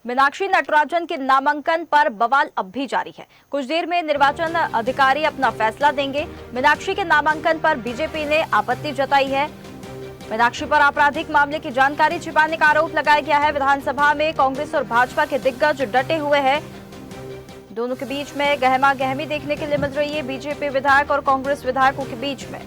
मीनाक्षी नटराजन के नामांकन पर बवाल अब भी जारी है। कुछ देर में निर्वाचन अधिकारी अपना फैसला देंगे। मीनाक्षी के नामांकन पर बीजेपी ने आपत्ति जताई है। मीनाक्षी पर आपराधिक मामले की जानकारी छिपाने का आरोप लगाया गया है। विधानसभा में कांग्रेस और भाजपा के दिग्गज डटे हुए हैं। दोनों के बीच में गहमा गहमी देखने के लिए मिल रही है। बीजेपी विधायक और कांग्रेस विधायकों के बीच में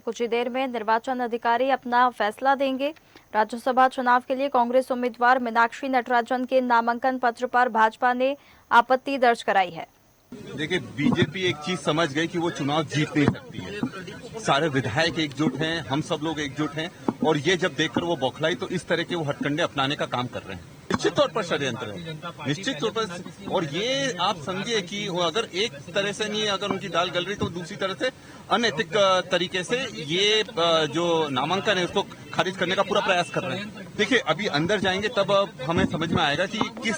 कुछ ही देर में निर्वाचन अधिकारी अपना फैसला देंगे। राज्यसभा चुनाव के लिए कांग्रेस उम्मीदवार मीनाक्षी नटराजन के नामांकन पत्र पर भाजपा ने आपत्ति दर्ज कराई है। देखिए, बीजेपी एक चीज समझ गई कि वो चुनाव जीत नहीं सकती है। सारे विधायक एकजुट हैं, हम सब लोग एकजुट हैं, और ये जब देखकर वो बौखलाई तो इस तरह के वो हथकंडे अपनाने का काम कर रहे हैं। निश्चित तौर पर षड्यंत्र है, निश्चित तौर पर। और ये आप समझिए कि अगर एक तरह से नहीं, अगर उनकी दाल गल रही तो दूसरी तरह से अनैतिक तरीके से ये जो नामांकन है उसको खारिज करने का पूरा प्रयास कर रहे हैं। देखिए, अभी अंदर जाएंगे तब हमें समझ में आएगा कि किस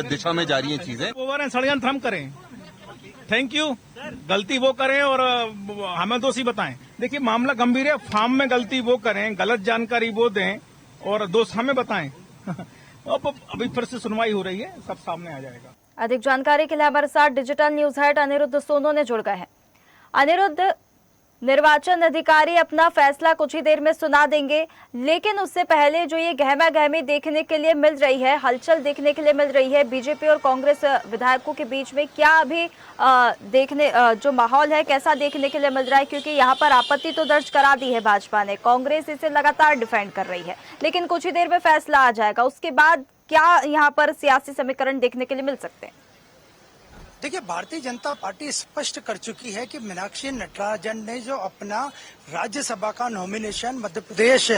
दिशा में जा रही है चीजें। षड्यंत्र हम करें, थैंक यू, गलती वो करें और हमें दोषी बताएं। देखिए, मामला गंभीर है। फॉर्म में गलती वो करें, गलत जानकारी वो दें और दोष हमें बताएं। अब अभी फिर से सुनवाई हो रही है, सब सामने आ जाएगा। अधिक जानकारी के लिए हमारे साथ digital news head Aniruddh Sonu ने जुड़ गए हैं। अनिरुद्ध, निर्वाचन अधिकारी अपना फैसला कुछ ही देर में सुना देंगे, लेकिन उससे पहले जो ये गहमा गहमी देखने के लिए मिल रही है, हलचल देखने के लिए मिल रही है बीजेपी और कांग्रेस विधायकों के बीच में, क्या अभी जो माहौल है कैसा देखने के लिए मिल रहा है? क्योंकि यहाँ पर आपत्ति तो दर्ज करा दी है भाजपा ने, कांग्रेस इसे लगातार डिफेंड कर रही है, लेकिन कुछ ही देर में फैसला आ जाएगा। उसके बाद क्या यहाँ पर सियासी समीकरण देखने के लिए मिल सकते हैं? देखिए, भारतीय जनता पार्टी स्पष्ट कर चुकी है कि मीनाक्षी नटराजन ने जो अपना राज्यसभा का नॉमिनेशन मध्य प्रदेश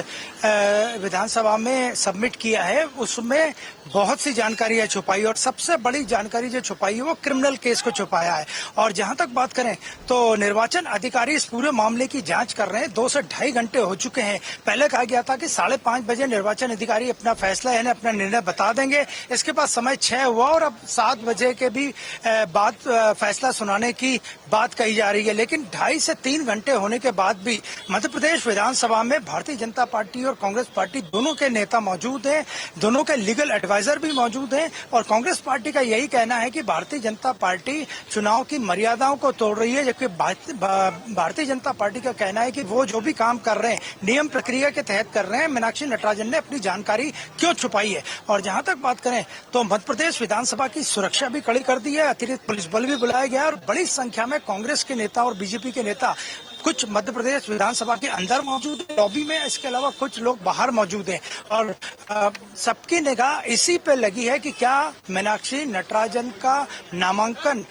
विधानसभा में सबमिट किया है, उसमें बहुत सी जानकारियां छुपाई, और सबसे बड़ी जानकारी जो छुपाई है वो क्रिमिनल केस को छुपाया है। और जहां तक बात करें तो निर्वाचन अधिकारी इस पूरे मामले की जांच कर रहे हैं। 2 से ढाई घंटे हो चुके हैं। पहले कहा गया था कि 5:30 बजे निर्वाचन अधिकारी अपना फैसला यानी अपना निर्णय बता देंगे। इसके बाद समय 6 हुआ और अब 7 बजे के भी बाद फैसला सुनाने की बात कही जा रही है। लेकिन 2.5 से 3 घंटे होने के बाद भी मध्य प्रदेश विधानसभा में भारतीय जनता पार्टी और कांग्रेस पार्टी दोनों के नेता मौजूद हैं, दोनों के लीगल एडवाइजर भी मौजूद हैं। और कांग्रेस पार्टी का यही कहना है कि भारतीय जनता पार्टी चुनाव की मर्यादाओं को तोड़ रही है, जबकि भारतीय जनता पार्टी का कहना है कि वो जो भी काम कर रहे हैं नियम प्रक्रिया के तहत कर रहे हैं। मीनाक्षी नटराजन ने अपनी जानकारी क्यों छुपाई है? और जहां तक बात करें तो मध्य प्रदेश विधानसभा की सुरक्षा भी कड़ी कर दी है, अतिरिक्त पुलिस बल भी बुलाया गया है और बड़ी संख्या में कांग्रेस के नेता और बीजेपी के नेता कुछ मध्य प्रदेश विधानसभा के अंदर मौजूद है लॉबी में, इसके अलावा कुछ लोग बाहर मौजूद हैं। और सबकी निगाह इसी पे लगी है कि क्या मीनाक्षी नटराजन का नामांकन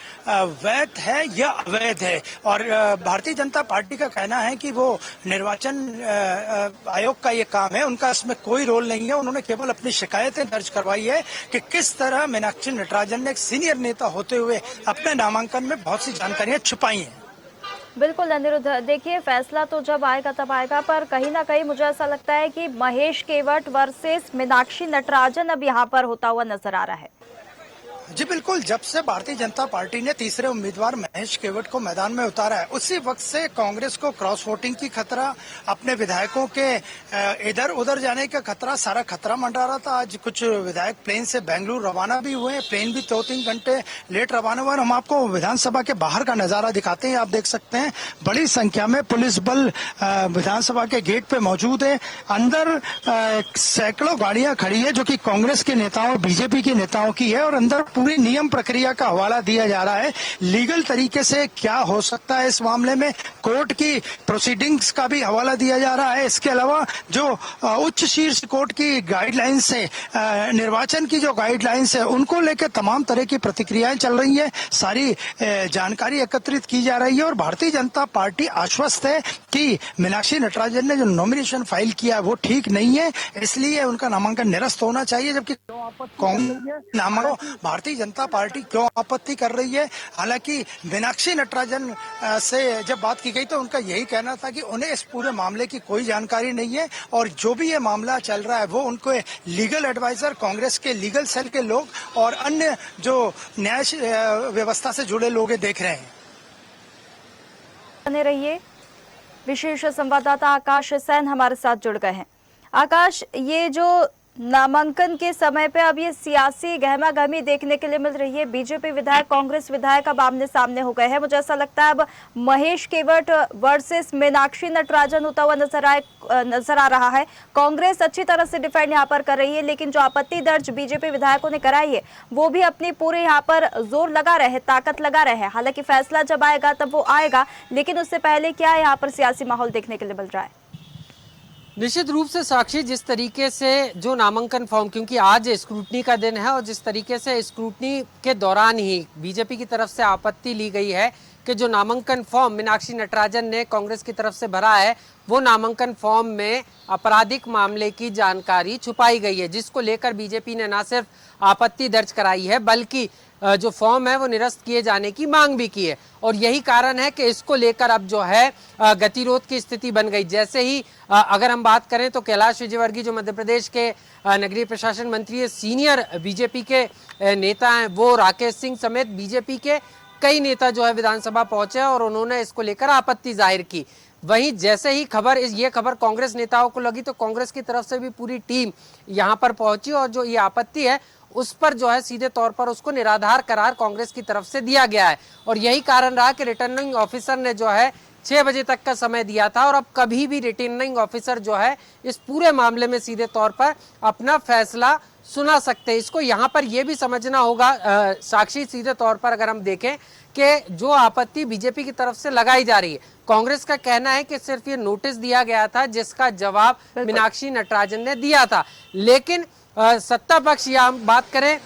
वैध है या अवैध है। और भारतीय जनता पार्टी का कहना है कि वो निर्वाचन आयोग का ये काम है, उनका इसमें कोई रोल नहीं है। उन्होंने केवल अपनी शिकायतें दर्ज करवाई है कि किस तरह मीनाक्षी नटराजन ने एक सीनियर नेता होते हुए अपने नामांकन में बहुत सी जानकारियां छुपाई हैं। बिल्कुल अनिरुद्ध, देखिए फैसला तो जब आएगा तब आएगा, पर कहीं ना कहीं मुझे ऐसा लगता है कि महेश केवट वर्सेस मीनाक्षी नटराजन अब यहाँ पर होता हुआ नजर आ रहा है। जी बिल्कुल, जब से भारतीय जनता पार्टी ने तीसरे उम्मीदवार महेश केवट को मैदान में उतारा है, उसी वक्त से कांग्रेस को क्रॉस वोटिंग की खतरा, अपने विधायकों के इधर उधर जाने का खतरा, सारा खतरा मंडरा रहा था। आज कुछ विधायक प्लेन से बेंगलुरु रवाना भी हुए, प्लेन भी 2-3 घंटे लेट रवाना हुआ। हम आपको विधानसभा के बाहर का नजारा दिखाते हैं। आप देख सकते हैं बड़ी संख्या में पुलिस बल विधानसभा के गेट पे मौजूद है। अंदर सैकड़ों गाड़ियां खड़ी है जो कि कांग्रेस के नेताओं बीजेपी के नेताओं की है, और अंदर पूरी नियम प्रक्रिया का हवाला दिया जा रहा है। लीगल तरीके से क्या हो सकता है इस मामले में, कोर्ट की प्रोसीडिंग्स का भी हवाला दिया जा रहा है। इसके अलावा जो उच्च शीर्ष कोर्ट की गाइडलाइंस है, निर्वाचन की जो गाइडलाइंस है, उनको लेकर तमाम तरह की प्रतिक्रियाएं चल रही है। सारी जानकारी एकत्रित की जा रही है और भारतीय जनता पार्टी आश्वस्त है कि मीनाक्षी नटराजन ने जो नॉमिनेशन फाइल किया वो ठीक नहीं है, इसलिए उनका नामांकन निरस्त होना चाहिए। जबकि कांग्रेस भारतीय जनता पार्टी क्यों आपत्ति कर रही है? हालांकि मीनाक्षी नटराजन से जब बात की गई तो उनका यही कहना था कि उन्हें इस पूरे मामले की कोई जानकारी नहीं है, और जो भी ये मामला चल रहा है वो उनको लीगल एडवाइजर, कांग्रेस के लीगल सेल के लोग और अन्य जो न्याय व्यवस्था से जुड़े लोग देख रहे हैं। बने रहिए, विशेष संवाददाता आकाश सैन हमारे साथ जुड़ गए हैं। आकाश, ये जो नामांकन के समय पे अब ये सियासी गहमागहमी देखने के लिए मिल रही है। बीजेपी विधायक कांग्रेस विधायक अब आमने सामने हो गए हैं। मुझे ऐसा लगता है अब महेश केवट वर्सेस मीनाक्षी नटराजन होता हुआ नजर आ रहा है। कांग्रेस अच्छी तरह से डिफेंड यहाँ पर कर रही है, लेकिन जो आपत्ति दर्ज बीजेपी विधायकों ने कराई है वो भी अपनी पूरे यहाँ पर जोर लगा रहे, ताकत लगा रहे हैं। हालांकि फैसला जब आएगा तब वो आएगा, लेकिन उससे पहले क्या यहाँ पर सियासी माहौल देखने के लिए मिल रहा है? निश्चित रूप से साक्षी, जिस तरीके से जो नामांकन फॉर्म, क्योंकि आज स्क्रूटनी का दिन है और जिस तरीके से स्क्रूटनी के दौरान ही बीजेपी की तरफ से आपत्ति ली गई है कि जो नामांकन फॉर्म मीनाक्षी नटराजन ने कांग्रेस की तरफ से भरा है वो नामांकन फॉर्म में आपराधिक मामले की जानकारी छुपाई गई है, जिसको लेकर बीजेपी ने न सिर्फ आपत्ति दर्ज कराई है बल्कि जो फॉर्म है वो निरस्त किए जाने की मांग भी की है। और यही कारण है कि इसको लेकर अब जो है गतिरोध की स्थिति बन गई। जैसे ही अगर हम बात करें तो कैलाश विजयवर्गीय जो मध्य प्रदेश के नगरीय प्रशासन मंत्री है, सीनियर बीजेपी के नेता हैं, वो राकेश सिंह समेत बीजेपी के कई नेता जो है विधानसभा पहुंचे और उन्होंने इसको लेकर आपत्ति जाहिर की। वहीं जैसे ही ये खबर कांग्रेस नेताओं को लगी तो कांग्रेस की तरफ से भी पूरी टीम यहां पर पहुंची और जो ये आपत्ति है उस पर जो है सीधे तौर पर उसको निराधार करार कांग्रेस की तरफ से दिया गया है। और यही कारण रहा कि रिटर्निंग ऑफिसर ने जो है 6 बजे तक का समय दिया था और अब कभी भी रिटर्निंग ऑफिसर जो है इस पूरे मामले में सीधे तौर पर अपना फैसला सुना सकते हैं। इसको यहाँ पर यह भी समझना होगा साक्षी, सीधे तौर पर अगर हम देखें कि जो आपत्ति बीजेपी की तरफ से लगाई जा रही है, कांग्रेस का कहना है कि सिर्फ ये नोटिस दिया गया था जिसका जवाब मीनाक्षी नटराजन ने दिया था। लेकिन सत्ता पक्ष या हम बात करें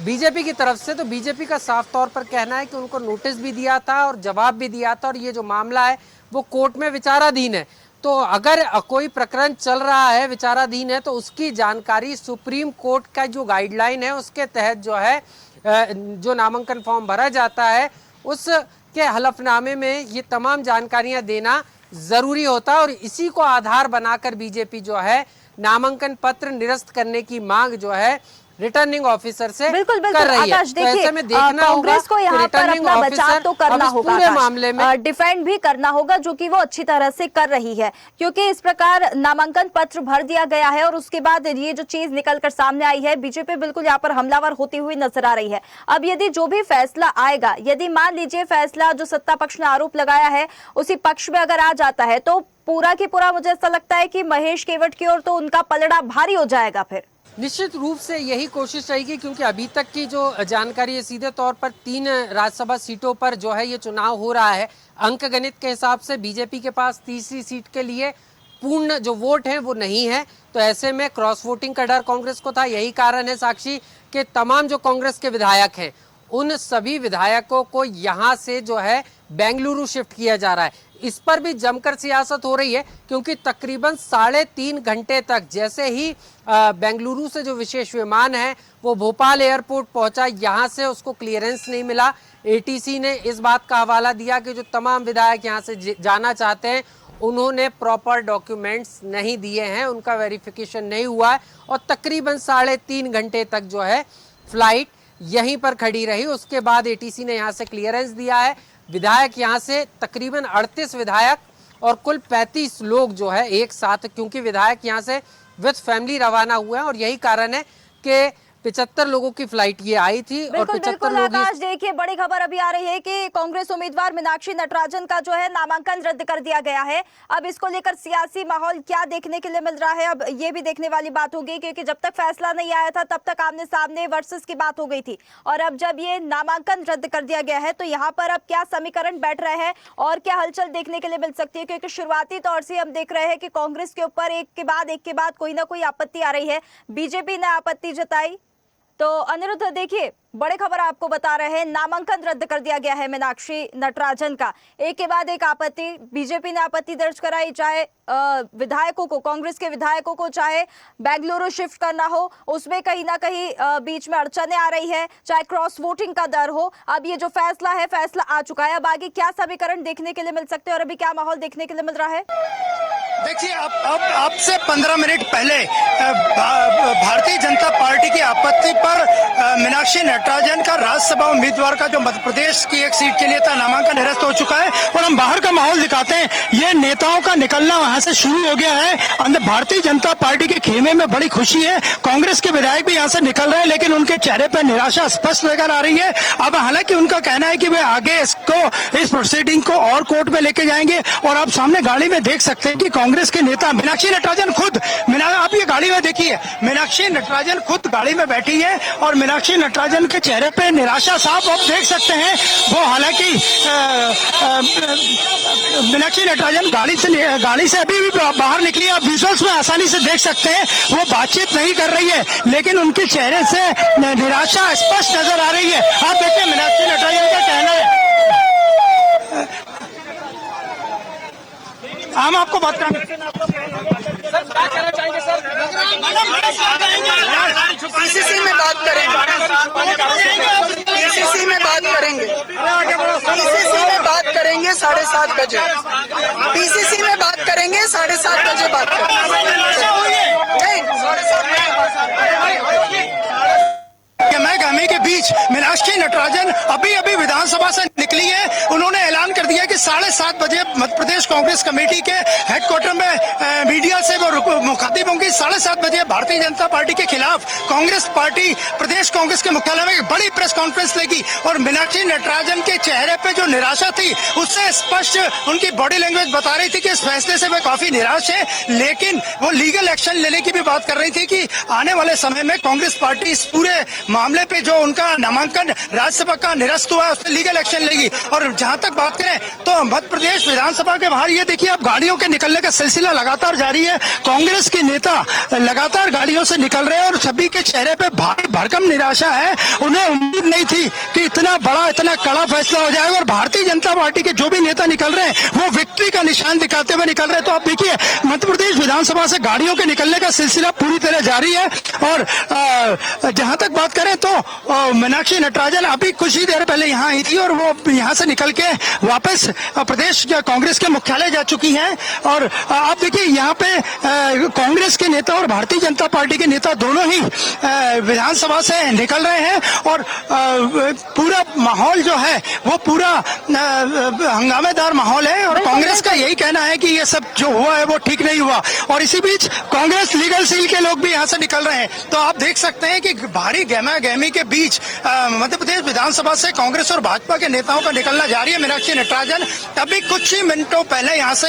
बीजेपी की तरफ से तो बीजेपी का साफ तौर पर कहना है कि उनको नोटिस भी दिया था और जवाब भी दिया था और ये जो मामला है वो कोर्ट में विचाराधीन है। तो अगर कोई प्रकरण चल रहा है, विचाराधीन है, तो उसकी जानकारी सुप्रीम कोर्ट का जो गाइडलाइन है उसके तहत जो है जो नामांकन फॉर्म भरा जाता है उसके हलफनामे में ये तमाम जानकारियां देना जरूरी होता है। और इसी को आधार बनाकर बीजेपी जो है नामांकन पत्र निरस्त करने की मांग जो है रिटर्निंग ऑफिसर से बिल्कुल कर रही है। आकाश, तो ऐसे में देखना कांग्रेस को यहाँ पर अपना बचाव तो करना होगा, पूरे मामले में डिफेंड भी करना होगा, जो कि वो अच्छी तरह से कर रही है, क्योंकि इस प्रकार नामांकन पत्र भर दिया गया है और उसके बाद ये जो चीज निकल कर सामने आई है, बीजेपी बिल्कुल यहाँ पर हमलावर होती हुई नजर आ रही है। अब यदि जो भी फैसला आएगा, यदि मान लीजिए फैसला जो सत्ता पक्ष ने आरोप लगाया है उसी पक्ष में अगर आ जाता है तो पूरा की पूरा मुझे ऐसा लगता है कि महेश केवट की ओर तो उनका पलड़ा भारी हो जाएगा। फिर निश्चित रूप से यही कोशिश रहेगी, क्योंकि अभी तक की जो जानकारी है सीधे तौर पर 3 राज्यसभा सीटों पर जो है ये चुनाव हो रहा है। अंक गणित के हिसाब से बीजेपी के पास तीसरी सीट के लिए पूर्ण जो वोट है वो नहीं है, तो ऐसे में क्रॉस वोटिंग का डर कांग्रेस को था। यही कारण है साक्षी कि तमाम जो कांग्रेस के विधायक हैं उन सभी विधायकों को यहाँ से जो है बेंगलुरु शिफ्ट किया जा रहा है। इस पर भी जमकर सियासत हो रही है, क्योंकि तकरीबन 3.5 घंटे तक जैसे ही बेंगलुरु से जो विशेष विमान है वो भोपाल एयरपोर्ट पहुंचा, यहाँ से उसको क्लियरेंस नहीं मिला। एटीसी ने इस बात का हवाला दिया कि जो तमाम विधायक यहाँ से जाना चाहते हैं उन्होंने प्रॉपर डॉक्यूमेंट्स नहीं दिए हैं, उनका वेरिफिकेशन नहीं हुआ है और तकरीबन 3.5 घंटे तक जो है फ्लाइट यहीं पर खड़ी रही। उसके बाद एटीसी ने यहाँ से क्लियरेंस दिया है। विधायक यहाँ से तकरीबन 38 विधायक और कुल 35 लोग जो है एक साथ, क्योंकि विधायक यहाँ से विद फैमिली रवाना हुए हैं और यही कारण है कि 75 लोगों की फ्लाइट ये आई थी और 75 लोग। आकाश, देखिए बड़ी खबर अभी आ रही है कि कांग्रेस उम्मीदवार मीनाक्षी नटराजन का जो है नामांकन रद्द कर दिया गया है। अब इसको लेकर सियासी माहौल क्या देखने के लिए मिल रहा है, अब ये भी देखने वाली बात होगी, क्योंकि जब तक फैसला नहीं आया था तब तक आमने सामने वर्सेस की बात हो गई थी और अब जब ये नामांकन रद्द कर दिया गया है तो यहाँ पर अब क्या समीकरण बैठ रहे हैं और क्या हलचल देखने के लिए मिल सकती है, क्योंकि शुरुआती तौर से हम देख रहे हैं कि कांग्रेस के ऊपर एक के बाद कोई ना कोई आपत्ति आ रही है। बीजेपी ने आपत्ति जताई तो अनिरुद्ध, देखिए बड़े खबर आपको बता रहे हैं, नामांकन रद्द कर दिया गया है मीनाक्षी नटराजन का। एक के बाद एक आपत्ति, बीजेपी ने आपत्ति दर्ज कराई, चाहे विधायकों को, कांग्रेस के विधायकों को चाहे बेंगलुरु शिफ्ट करना हो उसमें कहीं ना कहीं बीच में अड़चने आ रही है, चाहे क्रॉस वोटिंग का डर हो। अब ये जो फैसला है, फैसला आ चुका है, अब आगे क्या समीकरण देखने के लिए मिल सकते हैं और अभी क्या माहौल देखने के लिए मिल रहा है? देखिए, अब आपसे 15 मिनट पहले भारतीय जनता पार्टी की आपत्ति पर मीनाक्षी नटराजन का राज्यसभा उम्मीदवार का जो मध्य प्रदेश की एक सीट के लिए था नामांकन निरस्त हो चुका है। और हम बाहर का माहौल दिखाते हैं, ये नेताओं का निकलना वहां से शुरू हो गया है। अंदर भारतीय जनता पार्टी के खेमे में बड़ी खुशी है। कांग्रेस के विधायक भी यहाँ से निकल रहे हैं, लेकिन उनके चेहरे पर निराशा स्पष्ट नजर आ रही है। अब हालांकि उनका कहना है कि वे आगे इस प्रोसीडिंग को और कोर्ट में लेके जाएंगे। और आप सामने गाड़ी में देख सकते हैं कि कांग्रेस के नेता मीनाक्षी नटराजन खुद, आप ये गाड़ी में देखिए, मीनाक्षी नटराजन खुद गाड़ी में बैठी है और मीनाक्षी नटराजन के चेहरे पे निराशा साफ आप देख सकते हैं। वो हालांकि मीनाक्षी नटराजन गाड़ी से अभी भी बाहर निकली, आप विजुअल्स में आसानी से देख सकते हैं। वो बातचीत नहीं कर रही है, लेकिन उनके चेहरे से निराशा स्पष्ट नजर आ रही है। आप देखिए मीनाक्षी नटराजन का कहना है। हम आपको बात करेंगे पीसीसी में बात करेंगे, पीसीसी में बात करेंगे, पीसीसी में बात करेंगे 7:30 बजे, पीसीसी में बात करेंगे 7:30 बजे बात करेंगे। नहीं, 7:30 गहमी के बीच मीनाक्षी नटराजन अभी विधानसभा से निकली है। उन्होंने ऐलान कर दिया कि 7:30 बजे मध्य प्रदेश कांग्रेस कमेटी के हेडक्वार्टर में मीडिया से वो मुखातिब होंगी। 7:30 बजे भारतीय जनता पार्टी के खिलाफ कांग्रेस पार्टी प्रदेश कांग्रेस के मुख्यालय में एक बड़ी प्रेस कॉन्फ्रेंस लेगी। और मीनाक्षी नटराजन के चेहरे पे जो निराशा थी, उससे स्पष्ट उनकी बॉडी लैंग्वेज बता रही थी कि इस फैसले से वे काफी निराश है। लेकिन वो लीगल एक्शन लेने की भी बात कर रही थी कि आने वाले समय में कांग्रेस पार्टी इस पूरे मामले पे जो उनका नामांकन राज्यसभा का निरस्त हुआ है उस पर लीगल एक्शन लेगी। और जहां तक बात करें तो मध्य प्रदेश विधानसभा के बाहर ये देखिए, अब गाड़ियों के निकलने का सिलसिला लगातार जारी है। कांग्रेस के नेता लगातार गाड़ियों से निकल रहे हैं और सभी के चेहरे पे भारी भरकम निराशा है। उन्हें उम्मीद नहीं थी कि इतना बड़ा, इतना कड़ा फैसला हो जाएगा। और भारतीय जनता पार्टी के जो भी नेता निकल रहे हैं वो विक्ट्री का निशान दिखाते हुए निकल रहे हैं। तो आप देखिए, मध्य प्रदेश विधानसभा से गाड़ियों के निकलने का सिलसिला पूरी तरह जारी है। और जहां तक बात करें तो मीनाक्षी नटराजन अभी कुछ ही देर पहले यहाँ आई थी और वो यहाँ से निकल के वापस प्रदेश कांग्रेस के मुख्यालय जा चुकी हैं। और आप देखिए यहाँ पे कांग्रेस के नेता और भारतीय जनता पार्टी के नेता दोनों ही विधानसभा से निकल रहे हैं। और पूरा माहौल जो है वो पूरा हंगामेदार माहौल है। और कांग्रेस का यही कहना है कि ये सब जो हुआ है वो ठीक नहीं हुआ। और इसी बीच कांग्रेस लीगल सेल के लोग भी यहाँ से निकल रहे हैं। तो आप देख सकते हैं कि भारी गहमी के बीच मध्य प्रदेश विधानसभा से कांग्रेस और भाजपा के नेताओं का निकलना जारी है। मीनाक्षी नटराजन अभी कुछ ही मिनटों पहले यहाँ से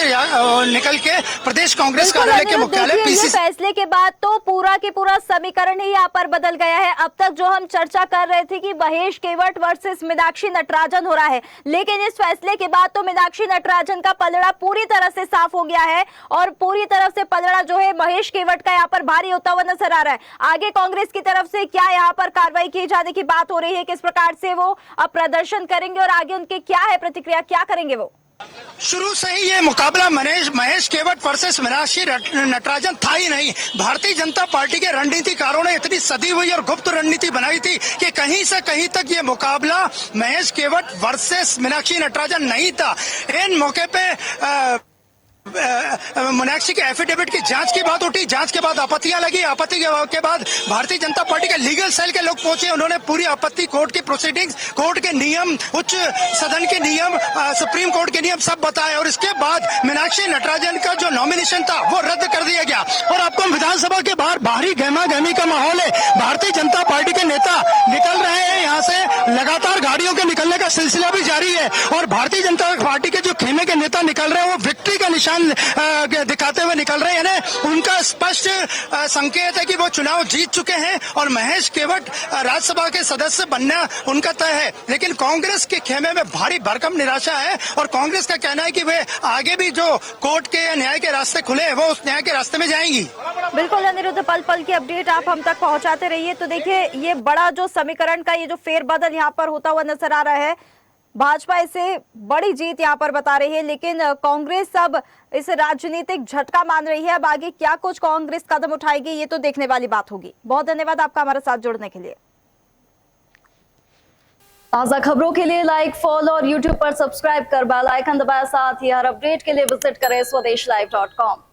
निकल के प्रदेश कांग्रेस कार्यालय के मुख्यालय पीसीसी। फैसले के बाद तो पूरा के पूरा समीकरण ही यहाँ पर बदल गया है। अब तक जो हम चर्चा कर रहे थे कि महेश केवट वर्सेस मीनाक्षी नटराजन हो रहा है, लेकिन इस फैसले के बाद तो मीनाक्षी नटराजन का पलड़ा पूरी तरह से साफ हो गया है। और पूरी तरफ से पलड़ा जो है महेश केवट का यहाँ पर भारी होता हुआ नजर आ रहा है। आगे कांग्रेस की तरफ से क्या यहाँ पर कार्रवाई की जाने की बात हो रही है, किस प्रकार से वो अब प्रदर्शन करेंगे और आगे उनके क्या है प्रतिक्रिया, क्या करेंगे वो? शुरू से ही ये मुकाबला महेश केवट वर्सेस मीनाक्षी नटराजन था ही नहीं। भारतीय जनता पार्टी के रणनीतिकारों ने इतनी सदी हुई और गुप्त रणनीति बनाई थी कि कहीं से कहीं तक ये मुकाबला महेश केवट वर्सेस मीनाक्षी नटराजन नहीं था। इन मौके पे मीनाक्षी के एफिडेविट की जांच की बात उठी, जांच के बाद आपत्तियां लगी, आपत्ति के बाद भारतीय जनता पार्टी के लीगल सेल के लोग पहुंचे। उन्होंने पूरी आपत्ति, कोर्ट की प्रोसीडिंग्स, कोर्ट के नियम, उच्च सदन के नियम, सुप्रीम कोर्ट के नियम सब बताए। और इसके बाद मीनाक्षी नटराजन का जो नॉमिनेशन था वो रद्द कर दिया गया। और आपको विधानसभा के बाहर भारी गहमी का माहौल है। भारतीय जनता पार्टी के नेता निकल रहे हैं यहाँ से, लगातार गाड़ियों के निकलने का सिलसिला भी जारी है। और भारतीय जनता पार्टी के जो खेमे के नेता निकल रहे हैं वो विक्ट्री का निशान दिखाते हुए निकल रहे हैं। उनका स्पष्ट संकेत है कि वो चुनाव जीत चुके हैं और महेश केवट राज्यसभा के सदस्य बनना उनका तय है। लेकिन कांग्रेस के खेमे में भारी भरकम निराशा है। और कांग्रेस का कहना है कि वे आगे भी जो कोर्ट के न्याय के रास्ते खुले हैं वो उस न्याय के रास्ते में जाएंगी। बिल्कुल अनिरुद्ध, पल पल की अपडेट आप हम तक पहुंचाते रहिए। तो देखिए, ये बड़ा जो समीकरण का ये जो फेरबदल यहाँ पर होता हुआ नजर आ रहा है, भाजपा इसे बड़ी जीत यहाँ पर बता रही है, लेकिन कांग्रेस अब इसे राजनीतिक झटका मान रही है। अब आगे क्या कुछ कांग्रेस कदम उठाएगी ये तो देखने वाली बात होगी। बहुत धन्यवाद आपका हमारे साथ जुड़ने के लिए। ताजा खबरों के लिए लाइक, फॉलो और यूट्यूब पर सब्सक्राइब कर बेल आइकन दबाएं। साथ ही हर अपडेट के लिए विजिट करें स्वदेशलाइव.com।